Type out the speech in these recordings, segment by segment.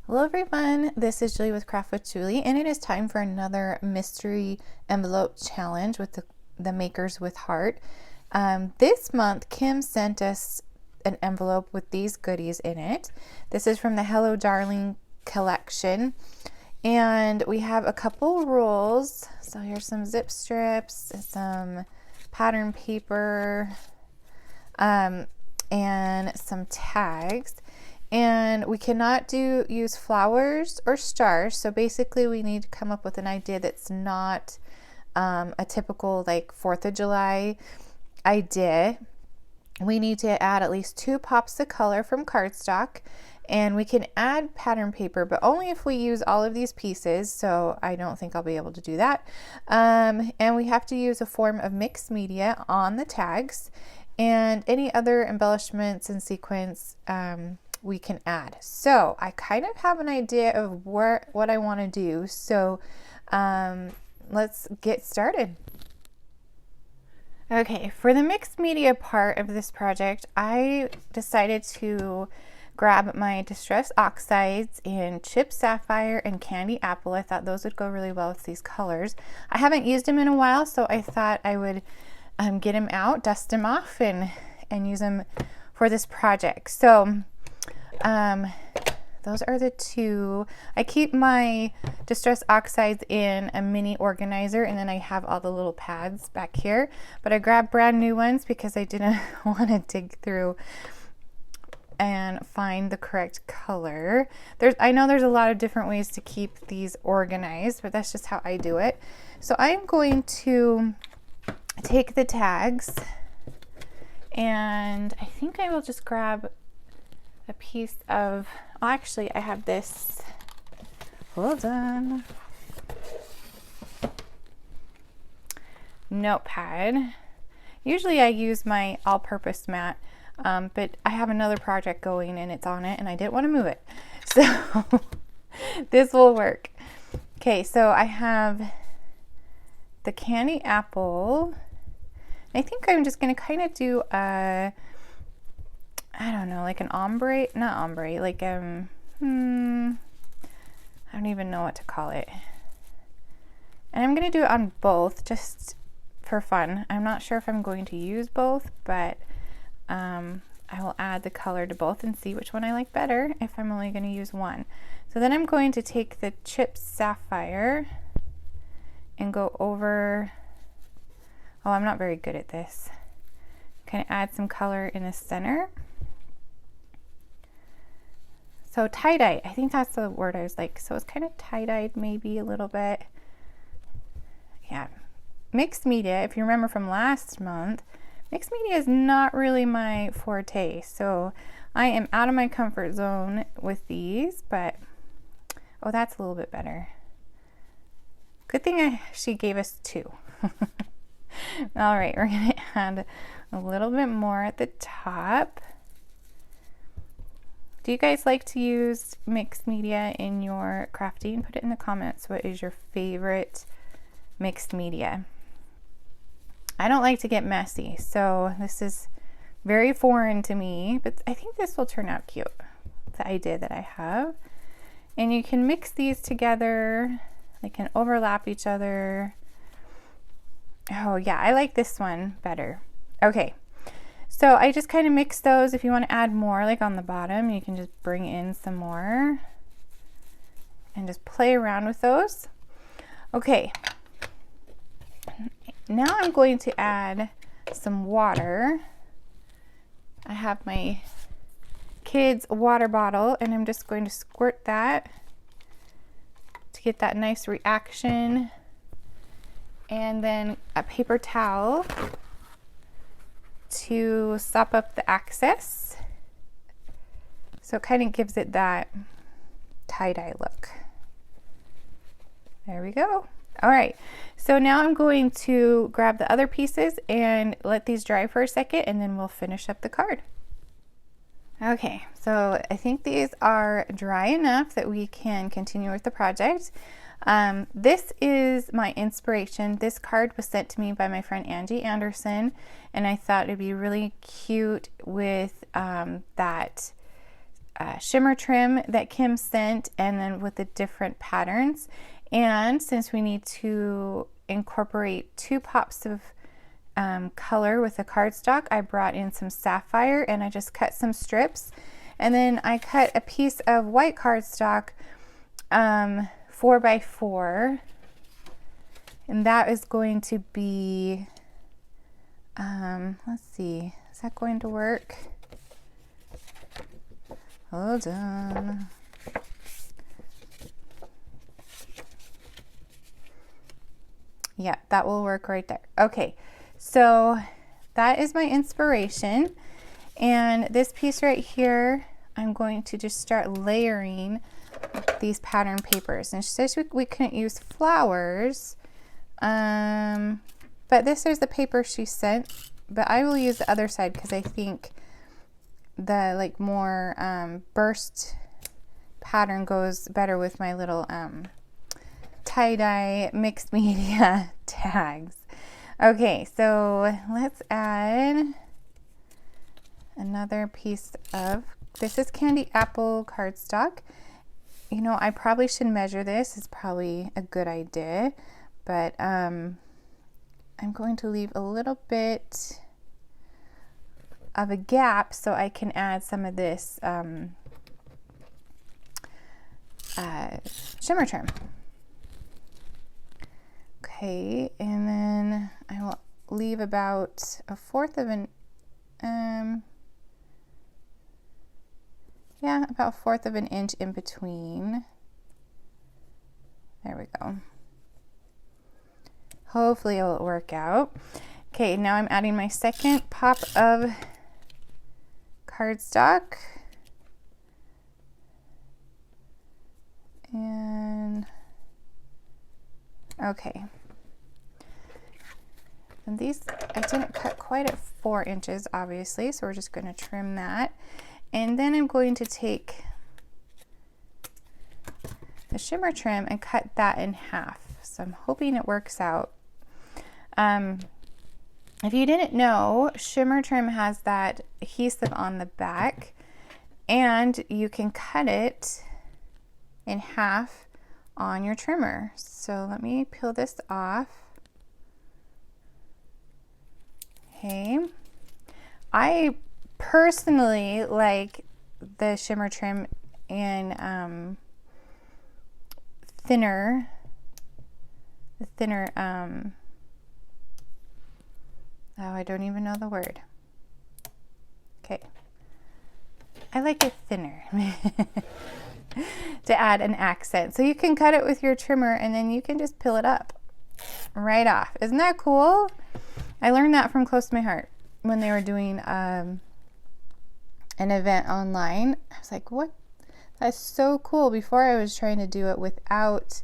Hello everyone, this is Julie with Craft with Julie, and it is time for another mystery envelope challenge with the Makers with Heart. This month, Kim sent us an envelope with these goodies in it. This is from the Hello Darlin collection, and we have a couple rules. So here's some zip strips, some pattern paper, and some tags. And we cannot use flowers or stars. So basically we need to come up with an idea that's not a typical like 4th of July idea. We need to add at least 2 pops of color from cardstock, and we can add pattern paper, but only if we use all of these pieces. So I don't think I'll be able to do that. And we have to use a form of mixed media on the tags, and any other embellishments and sequins we can add. So I kind of have an idea of what I want to do. So let's get started. Okay, for the mixed media part of this project, I decided to grab my Distress Oxides in Chip Sapphire and Candy Apple. I thought those would go really well with these colors. I haven't used them in a while, so I thought I would get them out, dust them off, and use them for this project. So those are the 2. I keep my Distress Oxides in a mini organizer, and then I have all the little pads back here, but I grabbed brand new ones because I didn't want to dig through and find the correct color. I know there's a lot of different ways to keep these organized, but that's just how I do it. So I'm going to take the tags, and I think I will just grab a piece of, oh, actually I have this, hold on, notepad. Usually I use my all-purpose mat, but I have another project going and it's on it and I didn't want to move it, so this will work. Okay, so I have the Candy Apple. I think I'm just going to kind of do a, I don't know, like an ombre, not ombre, like I don't even know what to call it. And I'm going to do it on both just for fun. I'm not sure if I'm going to use both, but I will add the color to both and see which one I like better if I'm only going to use one. So then I'm going to take the Chip Sapphire and go over, oh, I'm not very good at this. Kind of add some color in the center. So tie-dye, I think that's the word I was like. So it's kind of tie-dyed maybe a little bit. Yeah. Mixed media, if you remember from last month, mixed media is not really my forte. So I am out of my comfort zone with these, but oh, that's a little bit better. Good thing she gave us 2. All right, we're gonna add a little bit more at the top. Do you guys like to use mixed media in your crafting? Put it in the comments. What is your favorite mixed media? I don't like to get messy, so this is very foreign to me, but I think this will turn out cute, the idea that I have. And you can mix these together. They can overlap each other. Oh yeah, I like this one better. Okay. So I just kind of mix those. If you want to add more, like on the bottom, you can just bring in some more and just play around with those. Okay, now I'm going to add some water. I have my kids' water bottle, and I'm just going to squirt that to get that nice reaction. And then a paper towel to sop up the excess. So it kind of gives it that tie-dye look. There we go. All right, so now I'm going to grab the other pieces and let these dry for a second, and then we'll finish up the card. Okay, so I think these are dry enough that we can continue with the project. This is my inspiration. This card was sent to me by my friend Angie Anderson, and I thought it'd be really cute with that shimmer trim that Kim sent, and then with the different patterns. And since we need to incorporate 2 pops of color with the cardstock, I brought in some Sapphire and I just cut some strips. And then I cut a piece of white cardstock 4x4, and that is going to be, let's see, is that going to work? Hold on. Yeah, that will work right there. Okay, so that is my inspiration. And this piece right here, I'm going to just start layering these pattern papers. And she says we couldn't use flowers, but this is the paper she sent. But I will use the other side because I think the like more burst pattern goes better with my little tie-dye mixed media tags. Okay, so let's add another piece of, this is Candy Apple cardstock. You know, I probably should measure this. It's probably a good idea, but I'm going to leave a little bit of a gap so I can add some of this shimmer trim. Okay, and then I will leave about a 1/4 of an yeah, about 1/4 of an inch in between. There we go. Hopefully it will work out. Okay, now I'm adding my second pop of cardstock. And okay. And these, I didn't cut quite at 4 inches, obviously, so we're just going to trim that. And then I'm going to take the shimmer trim and cut that in half. So I'm hoping it works out. If you didn't know, shimmer trim has that adhesive on the back, and you can cut it in half on your trimmer. So let me peel this off. Okay, I personally like the shimmer trim in thinner, oh, I don't even know the word. Okay, I like it thinner to add an accent. So you can cut it with your trimmer and then you can just peel it up right off. Isn't that cool? I learned that from Close to My Heart when they were doing an event online. I was like, what? That's so cool. Before I was trying to do it without,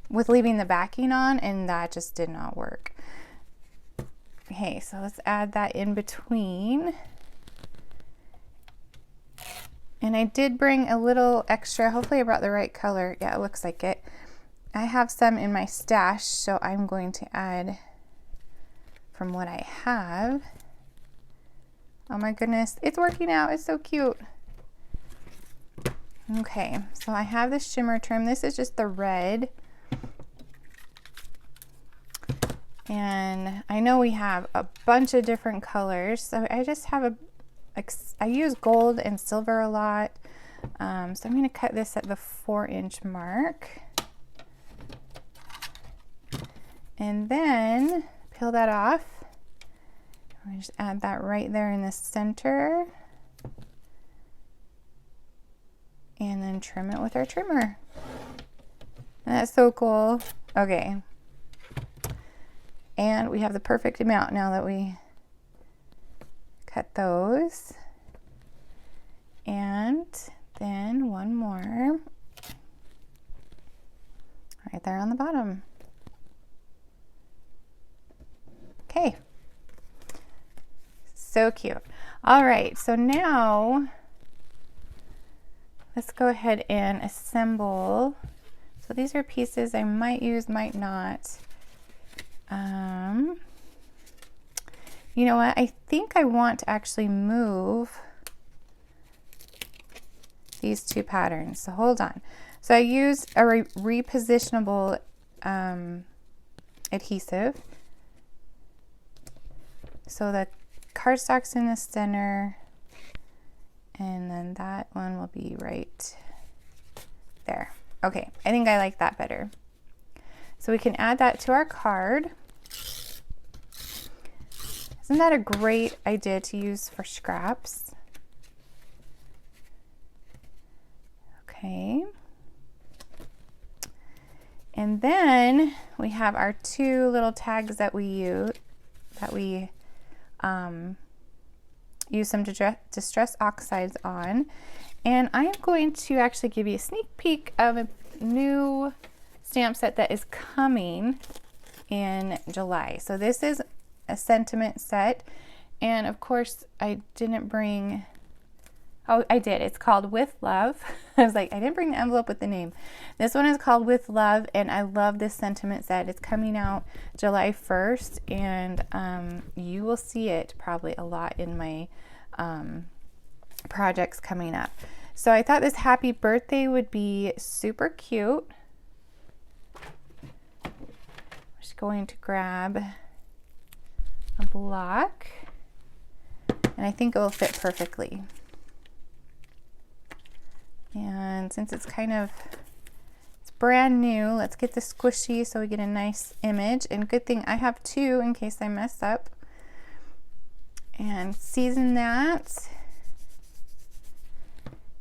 with leaving the backing on, and that just did not work. Okay, so let's add that in between. And I did bring a little extra, hopefully I brought the right color. Yeah, it looks like it. I have some in my stash, so I'm going to add from what I have. Oh my goodness, it's working out. It's so cute. Okay, so I have the shimmer trim. This is just the red. And I know we have a bunch of different colors, so I just have I use gold and silver a lot. So I'm going to cut this at the 4-inch mark. And then peel that off. We just add that right there in the center. And then trim it with our trimmer. That's so cool. Okay. And we have the perfect amount now that we cut those. And then one more right there on the bottom. Okay. So cute. All right, so now let's go ahead and assemble. So these are pieces I might use, might not. You know what? I think I want to actually move these two patterns. So hold on. So I used a repositionable adhesive. So the cardstock's in the center, and then that one will be right there. Okay, I think I like that better. So we can add that to our card. Isn't that a great idea to use for scraps? Okay. And then we have our two little tags that we use, use some Distress Oxides on. And I am going to actually give you a sneak peek of a new stamp set that is coming in July. So this is a sentiment set, and of course I didn't bring, oh I did, it's called With Love. I was like, I didn't bring the envelope with the name. This one is called With Love, and I love this sentiment set. It's coming out July 1st, and you will see it probably a lot in my projects coming up. So I thought this happy birthday would be super cute. I'm just going to grab a block, and I think it will fit perfectly. And since it's it's brand new, let's get this squishy so we get a nice image. And good thing I have two in case I mess up. And season that.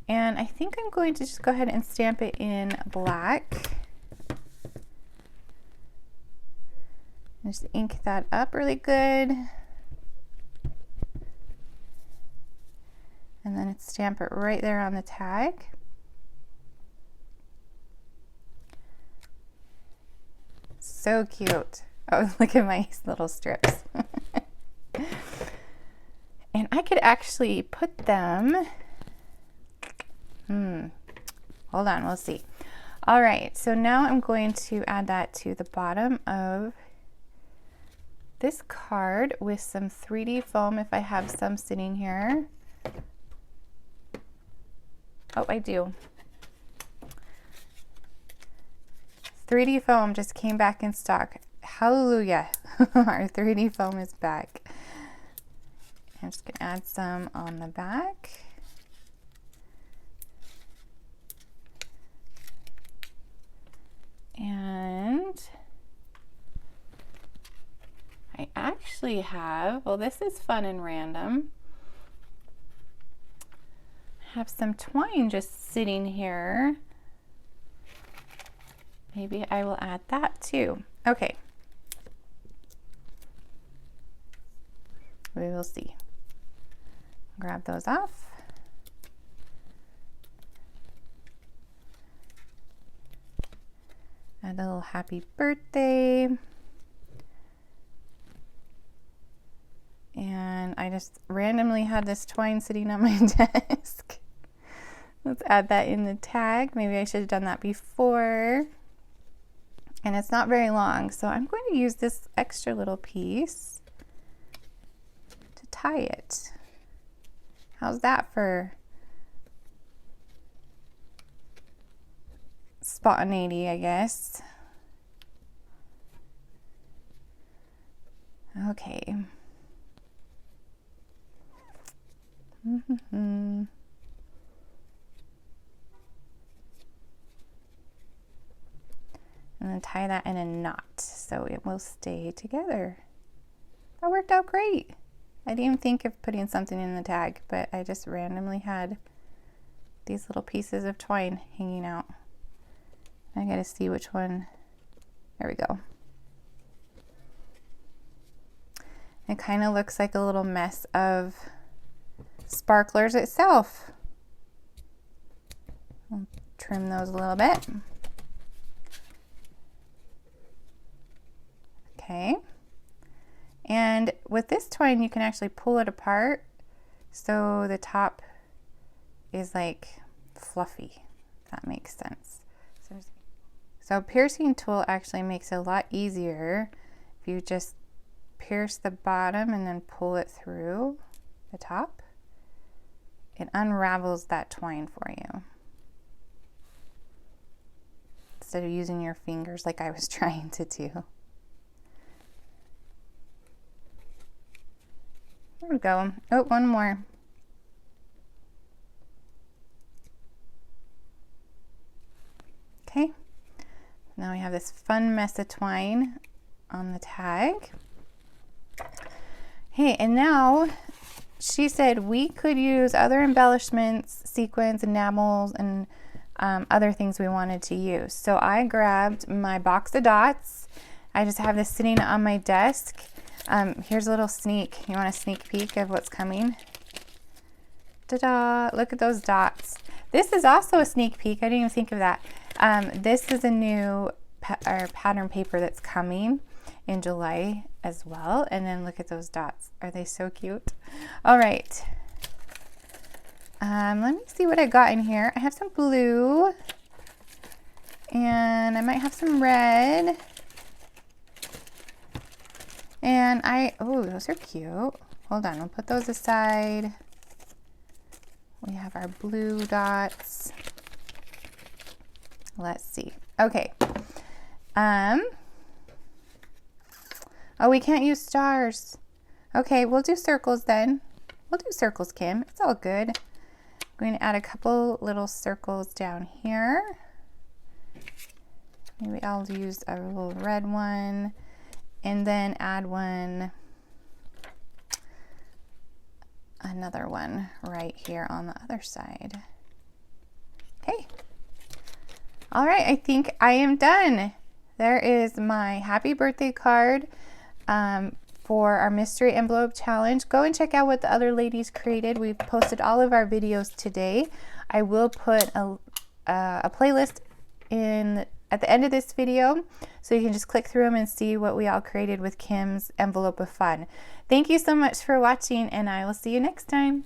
And I think I'm going to just go ahead and stamp it in black. Just ink that up really good. And then stamp it right there on the tag. So cute. Oh, look at my little strips. And I could actually put them, hold on, we'll see. All right, so now I'm going to add that to the bottom of this card with some 3D foam if I have some sitting here. Oh, I do. 3D foam just came back in stock. Hallelujah. Our 3D foam is back. I'm just going to add some on the back. And I actually have, well, this is fun and random. I have some twine just sitting here. Maybe I will add that too. Okay. We will see. Grab those off. Add a little happy birthday. And I just randomly had this twine sitting on my desk. Let's add that in the tag. Maybe I should have done that before. And it's not very long, so I'm going to use this extra little piece to tie it. How's that for spontaneity, I guess? Okay. And then tie that in a knot so it will stay together. That worked out great. I didn't even think of putting something in the tag, but I just randomly had these little pieces of twine hanging out. I gotta see which one. There we go. It kind of looks like a little mess of sparklers itself. I'll trim those a little bit. Okay. And with this twine, you can actually pull it apart so the top is like fluffy, if that makes sense. So a piercing tool actually makes it a lot easier if you just pierce the bottom and then pull it through the top. It unravels that twine for you. instead of using your fingers like I was trying to do. There we go. Oh, one more. Okay. Now we have this fun mess of twine on the tag. Hey, and now she said we could use other embellishments, sequins, enamels, and other things we wanted to use. So I grabbed my box of dots. I just have this sitting on my desk. Here's a little sneak. You want a sneak peek of what's coming? Ta-da! Look at those dots. This is also a sneak peek. I didn't even think of that. This is a new pattern paper that's coming in July as well. And then look at those dots. Are they so cute? All right. Let me see what I got in here. I have some blue and I might have some red. And oh, those are cute. Hold on, I'll put those aside. We have our blue dots. Let's see. Okay. Oh, we can't use stars. Okay, we'll do circles then. We'll do circles, Kim. It's all good. I'm going to add a couple little circles down here. Maybe I'll use a little red one and then add another one right here on the other side. Okay. All right, I think I am done. There is my happy birthday card for our mystery envelope challenge. Go and check out what the other ladies created. We've posted all of our videos today. I will put a playlist at the end of this video, so you can just click through them and see what we all created with Kim's envelope of fun. Thank you so much for watching, and I will see you next time.